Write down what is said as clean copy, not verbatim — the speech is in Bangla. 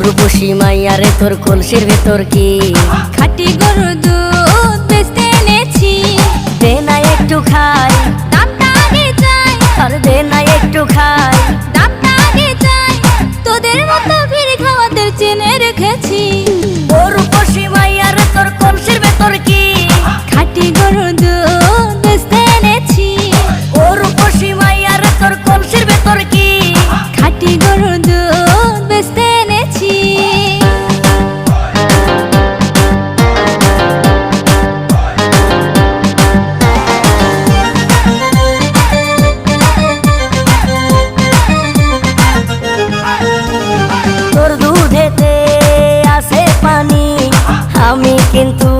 রূপসী মাইয়ারে তোর কলসির ভেতর কি খাঁটি গরুর দুধ বেচতে এনেছি। দে না একটু খাই, দামটা আগে চাই, আর দে না একটু খাই। দামটা আগে চাই, তোদের মতো ভিড় খাওয়াদের চেনে রেখেছি। ও রূপসী মাইয়ারে তোর কলসির ভেতর কি খাঁটি গরুর দুধ বেচতে এনেছি। ও রূপসী মাইয়ারে তোর কলসির ভেতর কি খাঁটি গরুর দুধ বেচতে এনেছি। তোর দুধেতে আছে পানি, আমি কিন্তু